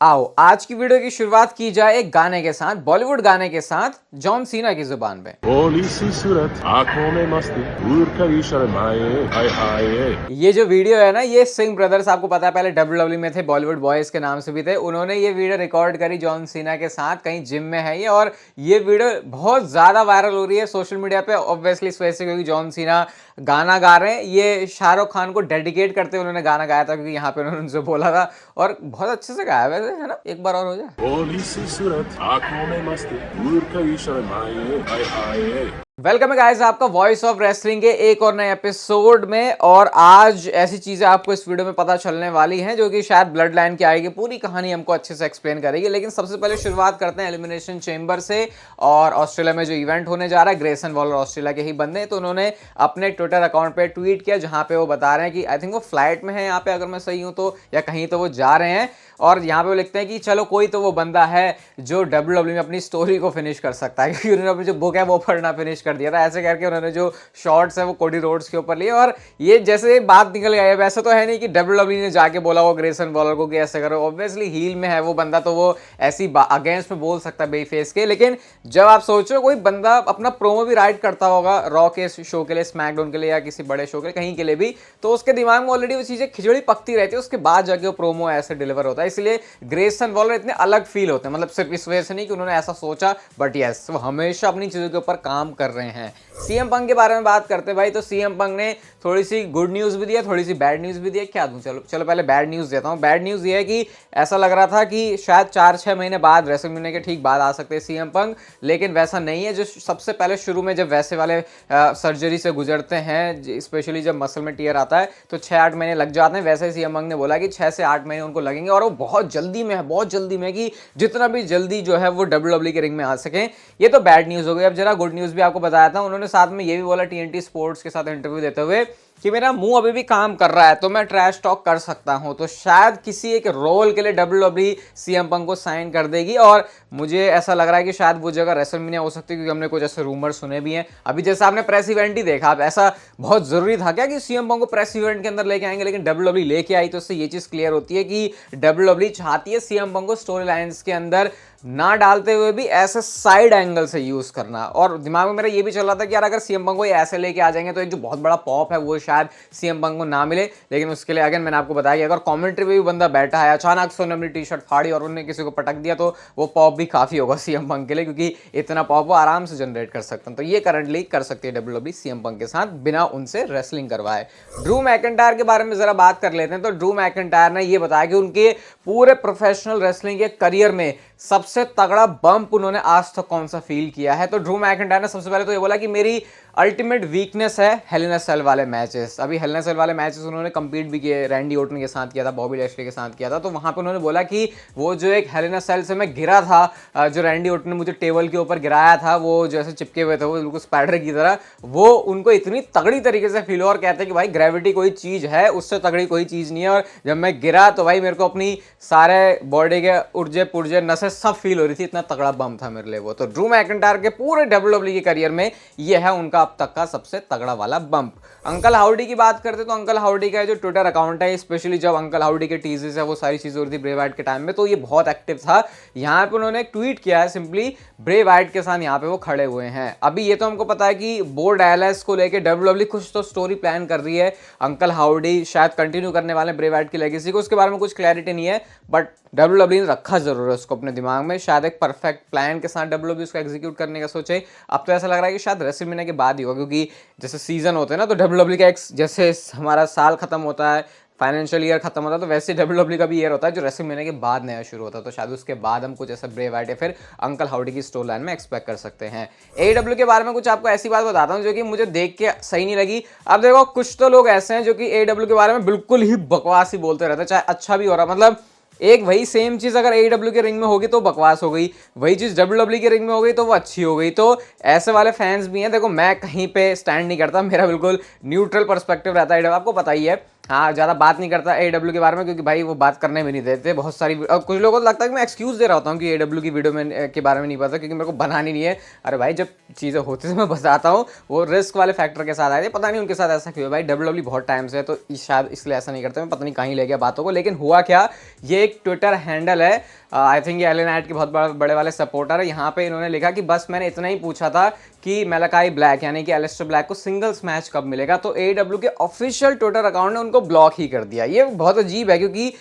आओ आज की वीडियो की शुरुआत की जाए एक गाने के साथ, बॉलीवुड गाने के साथ, जॉन सीना की जुबान पे। भोली सी सूरत आंखों में मस्ती दूर कभी शर्माए हाय हाय। ये जो वीडियो है ना, ये सिंह ब्रदर्स, आपको पता है पहले डब्ल्यूडब्ल्यू में थे, बॉलीवुड बॉयज के नाम से भी थे। उन्होंने ये वीडियो रिकॉर्ड करी जॉन सीना के साथ, कहीं जिम में है ये, और ये वीडियो बहुत ज्यादा वायरल हो रही है सोशल मीडिया पे। ऑब्वियसली इस वजह से क्योंकि जॉन सीना गाना गा रहे हैं, ये शाहरुख खान को डेडिकेट करते हुए उन्होंने गाना गाया था, क्योंकि यहाँ पे उन्होंने उनसे बोला था और बहुत अच्छे से गाया वैसे, है ना। एक बार और हो जाए। भोली सी सूरत आंखों में मस्ती दूर कभी शर्माए हाय हाय। वेलकम है गाइस आपका वॉइस ऑफ रेसलिंग के एक और नए एपिसोड में। और आज ऐसी चीजें आपको इस वीडियो में पता चलने वाली हैं जो कि शायद ब्लड लाइन की आएगी, पूरी कहानी हमको अच्छे से एक्सप्लेन करेगी। लेकिन सबसे पहले शुरुआत करते हैं एलिमिनेशन चेंबर से। और ऑस्ट्रेलिया में जो इवेंट होने जा रहा है, ग्रेसन वॉलर ऑस्ट्रेलिया के ही बंदे हैं, तो उन्होंने अपने ट्विटर अकाउंट पे ट्वीट किया जहां पे वो बता रहे हैं कि आई थिंक वो फ्लाइट में है यहाँ पे, अगर मैं सही हूं तो, या कहीं तो वो जा रहे हैं। और यहाँ पे वो लिखते हैं कि चलो कोई तो वो बंदा है जो डब्ल्यूडब्ल्यू में अपनी स्टोरी को फिनिश कर सकता है, क्योंकि उन्होंने अपनी जो बुक है वो पढ़ना फिनिश कर दिया था। ऐसे करके उन्होंने जो शॉर्ट्स है वो कोडी रोड्स के ऊपर लिए। और ये जैसे बात निकल गई है, वैसे तो है नहीं कि डब्ल्यूडब्ल्यू ने जाके बोला वो ग्रेसन वॉलर को कि ऐसे करो। ऑब्वियसली हील में है वो बंदा, तो वो ऐसी अगेंस्ट में बोल सकता है बेफेस के। लेकिन जब आप सोचो कोई बंदा अपना प्रोमो भी राइट करता होगा रॉ के शो के लिए, स्मैकडाउन के लिए, या किसी बड़े शो के लिए, कहीं के लिए भी, तो उसके दिमाग में ऑलरेडी वो चीजें खिचड़ी पकती रहती है, उसके बाद जाके वो प्रोमो ऐसे डिलीवर होता है। इसलिए ग्रेसन वॉलर इतने अलग फील होते हैं, मतलब सिर्फ इस वजह से नहीं कि उन्होंने ऐसा सोचा, बट यस वो हमेशा अपनी चीजों के ऊपर काम कर रहे हैं। सीएम पंक के बारे में बात करते भाई, तो सीएम पंक ने थोड़ी सी गुड न्यूज भी दिया, थोड़ी सी बैड न्यूज भी दिया। क्या दूं, चलो पहले बैड न्यूज देता हूं। बैड न्यूज ये है कि ऐसा लग रहा था कि शायद 4-6 महीने बाद, रेसलमेनिया के ठीक बाद आ सकते हैं सीएम पंक, लेकिन वैसा नहीं है। जो सबसे पहले शुरू में जब वैसे वाले सर्जरी से गुजरते हैं, स्पेशली जब मसल में टीयर आता है, तो 6-8 महीने लग जाते हैं। वैसे ही सीएम पंक ने बोला कि 6 से 8 महीने उनको लगेंगे, और वो बहुत जल्दी में है, बहुत जल्दी में, कि जितना भी जल्दी जो है वो डब्ल्यूडब्ल्यू के रिंग में आ सकें। ये तो बैड न्यूज हो गई। अब जरा गुड न्यूज भी आपको बताया था। उन्होंने साथ में ये भी बोला टीएनटी स्पोर्ट्स के साथ इंटरव्यू देते हुए कि मेरा मुंह अभी भी काम कर रहा है, तो मैं ट्रैश टॉक कर सकता हूं। तो शायद किसी एक रोल के लिए डब्ल्यूडब्ल्यू सीएम पंक को साइन कर देगी, और मुझे ऐसा लग रहा है कि शायद वो जगह रेसलमेनिया हो सकती है, क्योंकि हमने कुछ ऐसे रूमर सुने भी हैं। अभी जैसे आपने प्रेस इवेंट ही देखा, अब ऐसा बहुत जरूरी था क्या कि सीएम पंक को प्रेस इवेंट के अंदर लेके आएंगे, लेकिन डब्ल्यूडब्ल्यू लेके आई, तो उससे ये चीज क्लियर होती है कि डब्ल्यूडब्ल्यू चाहती है सीएम पंक को स्टोरी लाइंस के अंदर ना डालते हुए भी ऐसे साइड एंगल से यूज करना। और दिमाग में मेरा ये भी चल रहा था कि यार अगर सीएम पंक को ऐसे लेके आ जाएंगे तो एक जो बहुत बड़ा पॉप है वो शायद सीएम पंक को ना मिले। लेकिन उसके लिए अगेन मैंने आपको बताया कि अगर कमेंट्री में भी बंदा बैठा है, अचानक से उन्होंने टी शर्ट फाड़ी और उन्होंने किसी को पटक दिया, तो वो पॉप भी काफी होगा सीएम पंक के लिए, क्योंकि इतना पॉप वो आराम से जनरेट कर सकते हैं। तो ये करंटली कर सकती है डब्ल्यूडब्ल्यू सीएम पंक के साथ बिना उनसे रेसलिंग करवाए। ड्रू मैकिंटायर के बारे में जरा बात कर लेते हैं। तो ड्रू मैकिंटायर ने ये बताया कि उनके पूरे प्रोफेशनल रेसलिंग के करियर में सबसे तगड़ा बंप उन्होंने आज तक कौन सा फील किया है। तो ड्रू मैकिंटायर ने सबसे पहले तो ये बोला कि मेरी अल्टीमेट वीकनेस है हेल इन अ सेल वाले मैचेस। अभी हेल इन अ सेल वाले मैचेस उन्होंने कंपीट भी किए, रैंडी ऑर्टन के साथ किया था, बॉबी लैशली के साथ किया था। तो वहां पे उन्होंने बोला कि वो जो एक हेल इन अ सेल से मैं गिरा था, जो रैंडी ऑर्टन ने मुझे टेबल के ऊपर गिराया था, वो जैसे चिपके हुए थे वो बिल्कुल स्पाइडर की तरह, वो उनको इतनी तगड़ी तरीके से फील हो, और कहते हैं कि भाई ग्रेविटी कोई चीज है, उससे तगड़ी कोई चीज नहीं है। और जब मैं गिरा तो भाई मेरे को अपनी सारे बॉडी के उर्जे पुर्जे नसें सब फील हो रही थी, इतना तगड़ा बम था मेरे लिए वो। तो ड्रू मैकिंटायर के पूरे डब्ल्यूडब्ल्यू के करियर में ये है उनका अब तक का सबसे तगड़ा वाला बंप। अंकल हाउडी की बात करते तो अंकल हाउडी का जो ट्विटर अकाउंट है, स्पेशली जब अंकल हाउडी के टीजेस है वो सारी चीजें हो रही थी ब्रे वाइट के टाइम में, तो ये बहुत एक्टिव था। यहाँ पे उन्होंने एक ट्वीट किया है, सिंपली ब्रे वाइट के साथ यहाँ पे वो खड़े हुए हैं। अभी ये तो हमको पता है कि बो डायलस को लेकर डब्ल्यूडब्ल्यू कुछ तो स्टोरी प्लान कर रही है। अंकल हाउडी शायद कंटिन्यू करने वाले ब्रे वाइट की लेगेसी को, उसके बारे में कुछ क्लैरिटी नहीं है, बट डब्ल्यूडब्ल्यू ने रखा जरूर है उसको अपने दिमाग में। शायद एक परफेक्ट प्लान के साथ डब्ल्यूडब्ल्यू उसको एग्जीक्यूट करने का सोचे। अब तो ऐसा लग रहा है कि शायद रेसलमेनिया के बाद ही होगा, क्योंकि जैसे सीजन होते हैं ना, तो डब्ल्यूडब्ल्यू का एक जैसे हमारा साल खत्म होता है, फाइनेंशियल ईयर खत्म होता है, तो वैसे डब्ल्यूडब्ल्यू का भी ईयर होता है जो रेसलमेनिया के बाद नया शुरू होता है। तो शायद उसके बाद हम कुछ ऐसा ब्रे वाइट या फिर अंकल हाउडी की स्टोरी लाइन में एक्सपेक्ट कर सकते हैं। एडब्ल्यू के बारे में कुछ आपको ऐसी बात बताता हूं जो कि मुझे देख के सही नहीं लगी। अब देखो कुछ तो लोग ऐसे हैं जो कि एडब्ल्यू के बारे में बिल्कुल ही बकवास ही बोलते रहते हैं, चाहे अच्छा भी हो रहा, मतलब एक वही सेम चीज अगर एडब्ल्यू के रिंग में होगी तो बकवास हो गई, वही चीज डब्ल्यूडब्ल्यू के रिंग में हो गई तो वो अच्छी हो गई। तो ऐसे वाले फैंस भी हैं। देखो मैं कहीं पे स्टैंड नहीं करता, मेरा बिल्कुल न्यूट्रल पर्सपेक्टिव रहता है, आपको पता ही है। हाँ, ज़्यादा बात नहीं करता AEW के बारे में, क्योंकि भाई वो बात करने भी नहीं देते बहुत सारी। और कुछ लोगों को लगता है कि मैं एक्सक्यूज़ दे रहा होता हूँ कि AEW की वीडियो में के बारे में नहीं पता, क्योंकि मेरे को बनानी नहीं है। अरे भाई, जब चीज़ें होती हैं मैं बताता हूँ। वो रिस्क वाले फैक्टर के साथ आए थे, पता नहीं उनके साथ ऐसा क्यों है भाई। WWE बहुत टाइम से है, तो शायद इसलिए ऐसा नहीं करते। मैं पता नहीं कहीं ले गया बातों को। लेकिन हुआ क्या, ये एक ट्विटर हैंडल है, आई थिंक ये LA नाइट के बहुत बड़े वाले सपोर्टर है। यहाँ पे इन्होंने लिखा कि बस मैंने इतना ही पूछा था कि मैलाकाई ब्लैक यानी कि एलिस्टर ब्लैक को सिंगल्स मैच कब मिलेगा, तो AEW के ऑफिशियल ट्विटर अकाउंट ने उनको ब्लॉक ही कर दिया। ये बहुत अजीब है, क्योंकि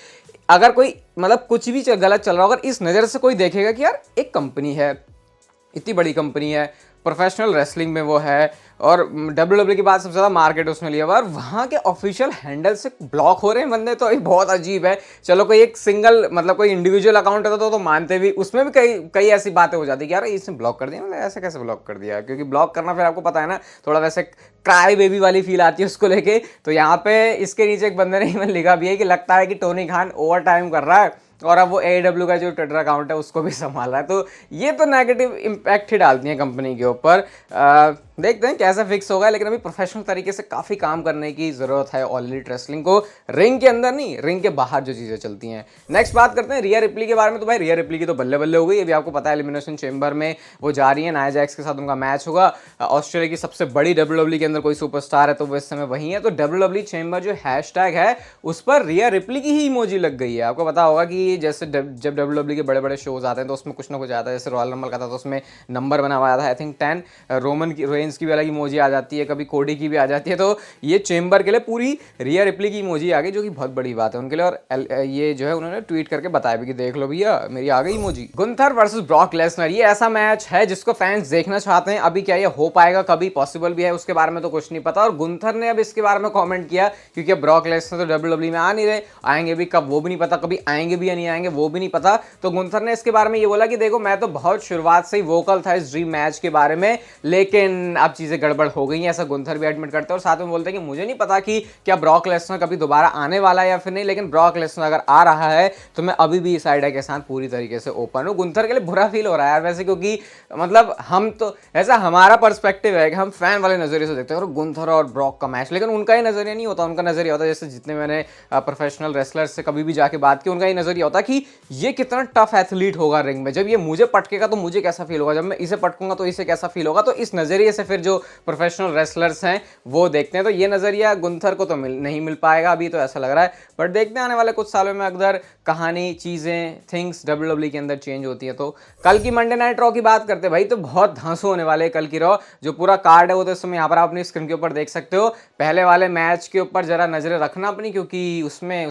अगर कोई मतलब कुछ भी गलत चल रहा हो, अगर इस नज़र से कोई देखेगा कि यार एक कंपनी है, इतनी बड़ी कंपनी है, प्रोफेशनल रेसलिंग में वो है, और WWE की बात सबसे ज़्यादा मार्केट उसने लिया हुआ, और वहाँ के ऑफिशियल हैंडल से ब्लॉक हो रहे हैं बंदे, तो ये बहुत अजीब है। चलो कोई एक सिंगल मतलब कोई इंडिविजुअल अकाउंट होता तो मानते भी, उसमें भी कई ऐसी बातें हो जाती कि यार इसने ब्लॉक कर दिया, मतलब ऐसे कैसे ब्लॉक कर दिया, क्योंकि ब्लॉक करना फिर आपको पता है ना, थोड़ा वैसे क्राई बेबी वाली फील आती है उसको लेके। तो यहाँ पे इसके नीचे एक बंदे ने लिखा भी है कि लगता है कि टोनी खान ओवर टाइम कर रहा है और अब वो AEW का जो ट्विटर अकाउंट है उसको भी संभाल रहा है। तो ये तो नेगेटिव इम्पैक्ट ही डालती है कंपनी के ऊपर। देखते हैं कैसा फिक्स होगा, लेकिन अभी प्रोफेशनल तरीके से काफ़ी काम करने की ज़रूरत है ऑल एलीट रेसलिंग को, रिंग के अंदर नहीं, रिंग के बाहर जो चीज़ें चलती हैं। नेक्स्ट बात करते हैं रिया रिप्ली के बारे में। तो भाई रिया रिप्ली की तो बल्ले बल्ले हो गई। अभी आपको पता है एलिमिनेशन चेंबर में वो जा रही है, नाया जैक्स के साथ उनका मैच होगा। ऑस्ट्रेलिया की सबसे बड़ी WWE के अंदर कोई सुपरस्टार है तो वो इस समय वही है। तो WWE चेंबर जो हैशटैग है उस पर रिया रिप्ली की ही इमोजी लग गई है। आपको पता होगा कि जैसे जब WWE के बड़े बड़े शोज आते हैं तो उसमें कुछ ना कुछ आता है, जैसे रॉयल रंबल का था तो उसमें नंबर बना हुआ था, आई थिंक 10। रोमन की रेंज की भी अलग इमोजी आ जाती है, कभी कोडी की भी आ जाती है। तो ये चेंबर के लिए पूरी रिया रिप्ली की इमोजी आ गई, जो कि बहुत बड़ी बात है उनके लिए। और ये जो है उन्होंने ट्वीट करके बताया भी कि देख लो भैया मेरी आ गई emoji. Gunther versus Brock Lesnar, ये ऐसा मैच है जिसको फैंस देखना चाहते हैं। अभी क्या ये हो पाएगा, कभी पॉसिबल भी है उसके बारे में तो कुछ नहीं पता। और गुंथर ने अब इसके बारे में कॉमेंट किया, क्योंकि ब्रॉक लेसनर तो WWE में आ नहीं रहे, आएंगे भी कब वो भी नहीं पता, कभी आएंगे भी या नहीं आएंगे वो भी नहीं पता। तो गुंथर ने इसके बारे में ये बोला कि देखो मैं तो बहुत शुरुआत से ही वोकल था इस ड्रीम मैच के बारे में, लेकिन अब चीजें गड़बड़ हो गई हैं, ऐसा गुंथर भी एडमिट करते हैं। और साथ में बोलते हैं कि मुझे नहीं पता कि क्या ब्रॉक लेसनर कभी दोबारा आने वाला है या फिर नहीं, लेकिन ब्रॉक लेसनर अगर आ रहा है तो मैं अभी भी इस आइडिया के साथ पूरी तरीके से ओपन हूं। गुंथर के लिए बुरा फील हो रहा है यार वैसे, क्योंकि मतलब हम तो ऐसा हमारा पर्सपेक्टिव है कि हम फैन वाले नजरिए से देखते हैं और गुंथर और ब्रॉक का मैच, लेकिन उनका ही नजरिया नहीं होता। उनका नजरिया होता है, जैसे जितने मैंने प्रोफेशनल रेसलर्स से कभी भी जाके बात की, उनका ही नजरिया होता है कि ये कितना टफ एथलीट होगा रिंग में, जब ये मुझे पटकेगा तो मुझे कैसा फील होगा, जब मैं इसे पटकूंगा तो इसे कैसा फील होगा। तो इस नजरिए से फिर जो प्रोफेशनल रेसलर्स हैं वो देखते हैं। तो ये नजरिया गुंथर को तो नहीं मिल पाएगा अभी, तो ऐसा लग रहा है। बट देखते हैं आने वाले कुछ सालों में अगर कहानी, चीजें, थिंग्स WWE के अंदर चेंज होती है। तो कल की मंडे नाइट रॉ की बात करते हैं भाई, तो बहुत धांसू होने वाले कल की रॉ। जो पूरा कार्ड है वो तो इस समय यहाँ पर आप अपनी स्क्रीन के ऊपर देख सकते हो। पहले वाले मैच के ऊपर जरा नजरें रखना अपनी, क्योंकि उसमें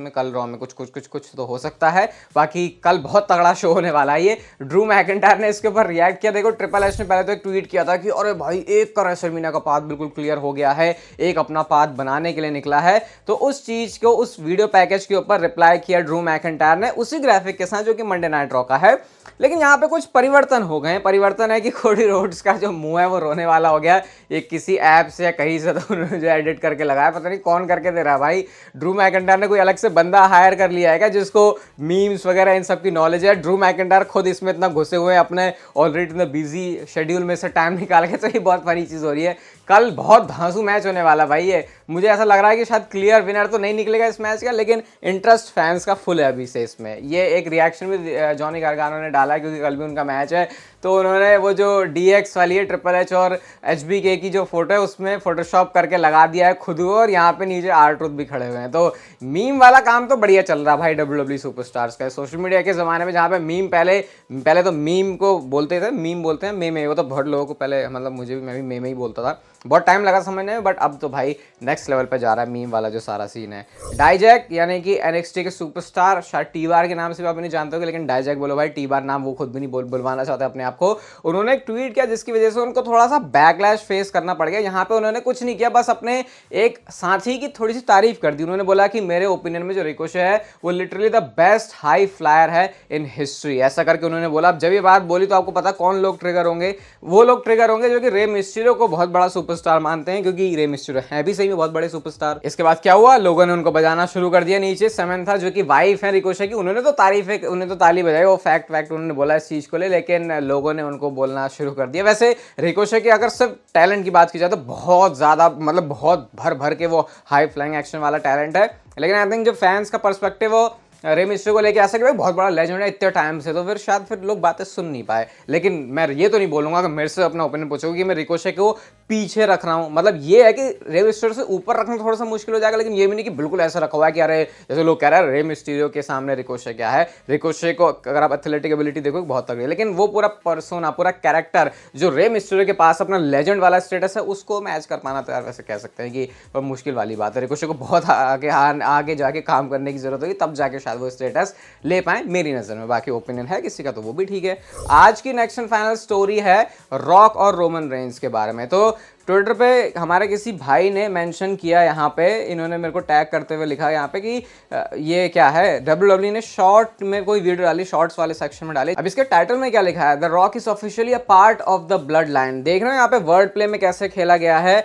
कल रॉ में कुछ तो हो सकता है। बाकी कल बहुत तगड़ा शो होने वाला है। ये ड्रू मैकिंटायर ने इसके ऊपर रिएक्ट किया। देखो ट्रिपल एच ने पहले तो एक ट्वीट किया था कि अरे भाई एक का रेसलमेनिया का पाथ बिल्कुल क्लियर हो गया है, एक अपना पाथ बनाने के लिए निकला है। तो उस चीज को, उस वीडियो पैकेज के ऊपर रिप्लाई किया ड्रू मैकिंटायर ने उसी ग्राफिक के साथ जो कि मंडे नाइट रॉ का है। लेकिन यहाँ पे कुछ परिवर्तन हो गए हैं। परिवर्तन है कि कोडी रोड्स का जो मुंह है वो रोने वाला हो गया। ये किसी ऐप से या कहीं से तो उन्होंने जो एडिट करके लगाया, पता नहीं कौन करके दे रहा है भाई। ड्रू मैकिंटायर ने कोई अलग से बंदा हायर कर लिया है क्या, जिसको मीम्स वगैरह इन सब की नॉलेज है? ड्रू मैकिंटायर खुद इसमें इतना घुसे हुए हैं अपने ऑलरेडी इतना बिजी शेड्यूल में से टाइम निकाल के। तो ये बहुत फनी चीज़ हो रही है। कल बहुत धांसू मैच होने वाला भाई। ये मुझे ऐसा लग रहा है कि शायद क्लियर विनर तो नहीं निकलेगा इस मैच का, लेकिन इंटरेस्ट फैंस का फुल है अभी से इसमें। ये एक रिएक्शन भी जॉनी गार्गानो ने डाला, क्योंकि कल भी उनका मैच है। तो उन्होंने वो जो DX वाली है ट्रिपल एच और HBK की जो फोटो है उसमें फोटोशॉप करके लगा दिया है खुद को, और यहाँ पे नीचे R-Truth भी खड़े हुए हैं। तो मीम वाला काम तो बढ़िया चल रहा भाई WWE सुपरस्टार्स का। सोशल मीडिया के ज़माने में जहाँ पे मीम पहले तो मीम को बोलते थे, मीम बोलते हैं मेमे, वो तो बहुत लोगों को पहले, मतलब मैं भी मेमे ही बोलता था, बहुत टाइम लगा समझने में। बट अब तो भाई नेक्स्ट लेवल पे जा रहा है मीम वाला जो सारा सीन है। डाइजैक यानी कि NXT के सुपरस्टार, शायद T-Bar के नाम से भी आप नहीं जानते हो, लेकिन डाइजैक बोलो भाई, T-Bar नाम वो खुद भी नहीं बुलवाना चाहते अपने आप को। उन्होंने एक ट्वीट किया जिसकी वजह से उनको थोड़ा सा बैकलैश फेस करना पड़ गया। यहाँ पे उन्होंने कुछ नहीं किया, बस अपने एक साथी की थोड़ी सी तारीफ कर दी। उन्होंने बोला कि मेरे ओपिनियन में जो रिकोशे है वो literally the best high flyer है इन हिस्ट्री, ऐसा करके उन्होंने बोला। अब जब ये बात बोली तो आपको पता कौन लोग ट्रिगर होंगे? वो लोग ट्रिगर होंगे जो कि रे मिस्टीरियो को बहुत बड़ा सुपरस्टार मानते हैं, क्योंकि रे मिस्टीरियो है भी सही में बहुत बड़े सुपरस्टार। इसके बाद क्या हुआ, लोगों ने उनको बजाना शुरू कर दिया नीचे। समंथा जो कि वाइफ है रिकोशे की, उन्होंने तो उन्हें तो ताली बजाई, वो फैक्ट उन्होंने बोला इस चीज को ले, लेकिन लोगों ने उनको बोलना शुरू कर दिया। वैसे रिकोशे की अगर सिर्फ टैलेंट की बात की जाए तो बहुत ज्यादा, मतलब बहुत भर भर के वो हाई फ्लाइंग एक्शन वाला टैलेंट है, लेकिन आई थिंक जो फैंस का पर्सपेक्टिव हो रे मिस्टीरियो को लेके ऐसा कि भाई बहुत बड़ा लेजेंड है इतने टाइम से, तो फिर शायद फिर लोग बातें सुन नहीं पाए। लेकिन मैं ये तो नहीं बोलूंगा कि मेरे से अपना ओपिनियन पूछोगे कि मैं रिकोशे को पीछे रख रहा हूँ। मतलब ये है कि रे मिस्टीरियो से ऊपर रखना थोड़ा सा मुश्किल हो जाएगा, लेकिन ये भी नहीं कि बिल्कुल ऐसा रखा हुआ है कि अरे जैसे लोग कह रहे हैं रे मिस्टीरियो के सामने रिकोशे क्या है। रिकोशे को अगर आप एथलेटिक एबिलिटी देखो बहुत तगड़ी है, लेकिन वो पूरा पर्सोना, पूरा कैरेक्टर जो रे मिस्टीरियो के पास अपना लेजेंड वाला स्टेटस है, उसको मैच कर पाना तो यार वैसे कह सकते हैं कि मुश्किल वाली बात है। रिकोशे को बहुत आगे जाके काम करने की जरूरत होगी, तब जाके शायद वो स्टेटस ले पाए मेरी नजर में। बाकी ओपिनियन है किसी का तो वो भी ठीक है। आज की नेक्स्ट एंड फाइनल स्टोरी है रॉक और रोमन रेंज के बारे में। तो ट्विटर पे हमारे किसी भाई ने मेंशन किया, यहाँ पे इन्होंने मेरे को टैग करते हुए लिखा यहाँ पे कि ये क्या है, WWE ने शॉर्ट में कोई वीडियो डाली, शॉर्ट्स वाले सेक्शन में डाली। अब इसके टाइटल में क्या लिखा है, the rock is officially a part of the blood line. देख रहे हो यहाँ पे वर्ड प्ले में कैसे खेला गया है,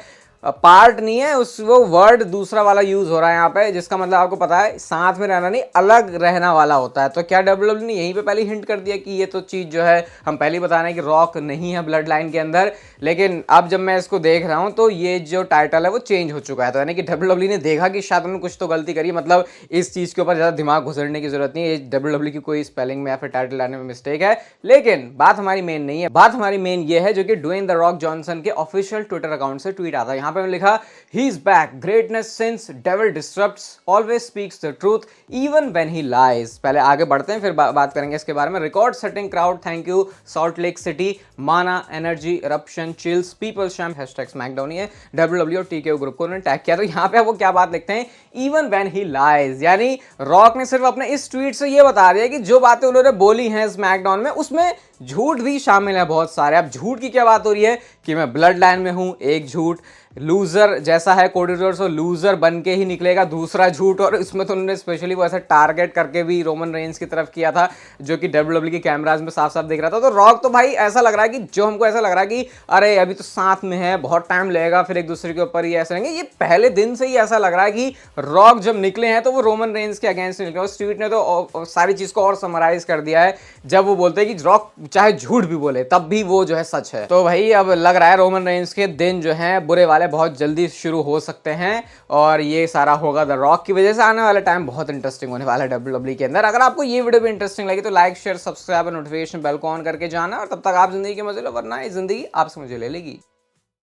पार्ट नहीं है उस, वो वर्ड दूसरा वाला यूज हो रहा है यहाँ पे, जिसका मतलब आपको पता है साथ में रहना नहीं, अलग रहना वाला होता है। तो क्या WWE ने यहीं पे पहले हिंट कर दिया कि ये तो चीज जो है हम पहले ही बता रहे हैं कि रॉक नहीं है ब्लड लाइन के अंदर। लेकिन अब जब मैं इसको देख रहा हूं तो ये जो टाइटल है वो चेंज हो चुका है। तो यानी कि WWE ने देखा कि शायद उन्होंने कुछ तो गलती करी, मतलब इस चीज के ऊपर ज्यादा दिमाग घुसड़ने की जरूरत नहीं है, ये WWE की कोई स्पेलिंग में या फिर टाइटल लाने में मिस्टेक है। लेकिन बात हमारी मेन नहीं है, बात हमारी मेन ये है जो कि ड्वेन द रॉक जॉनसन के ऑफिशियल ट्विटर अकाउंट से ट्वीट आता है। यहाँ पे लिखा, he is back, greatness since devil disrupts, always speaks the truth even when he lies। पहले आगे बढ़ते हैं, फिर बात करेंगे इसके बारे में। Record setting crowd, thank you Salt Lake City, माना energy, eruption, chills, people shame, hashtag SmackDown. ये WWE और TKO ग्रुप को उन्होंने टैग किया। तो यहाँ पे वो क्या बात लिखते हैं, इवन व्हेन ही लाइज, यानी रॉक ने सिर्फ अपने इस ट्वीट से ये बता दिया कि जो बातें उन्होंने बोली हैं स्मैकडाउन में उसमें झूठ भी शामिल है बहुत सारे। अब झूठ की क्या बात हो रही है कि मैं ब्लड लाइन में हूं, एक झूठ, लूजर जैसा है कोडी रोड्स और लूजर बन के ही निकलेगा, दूसरा झूठ। और इसमें तो उन्होंने स्पेशली वो ऐसा टारगेट करके भी रोमन रेंज की तरफ किया था, जो कि WWE के कैमराज में साफ साफ दिख रहा था। तो रॉक तो भाई ऐसा लग रहा है कि जो हमको ऐसा लग रहा है कि अरे अभी तो साथ में है, बहुत टाइम लगेगा, फिर एक दूसरे के ऊपर ही ऐसे रहेंगे। ये पहले दिन से ही ऐसा लग रहा है कि रॉक जब निकले हैं तो वो रोमन रेंज के अगेंस्ट निकले। और स्ट्रीट ने तो सारी चीज को और समराइज कर दिया है, जब वो बोलते हैं कि रॉक चाहे झूठ भी बोले तब भी वो जो है सच है। तो भाई अब लग रहा है रोमन रेंज के दिन जो है बुरे वाले बहुत जल्दी शुरू हो सकते हैं, और ये सारा होगा द रॉक की वजह से। आने वाला टाइम बहुत इंटरेस्टिंग होने वाला है WWE के अंदर। अगर आपको ये वीडियो भी इंटरेस्टिंग लगी तो लाइक शेयर सब्सक्राइब और नोटिफिकेशन बेल को ऑन करके जाना, और तब तक आप जिंदगी के मजे लो, वरना ये जिंदगी आपसे मुझे ले लेगी।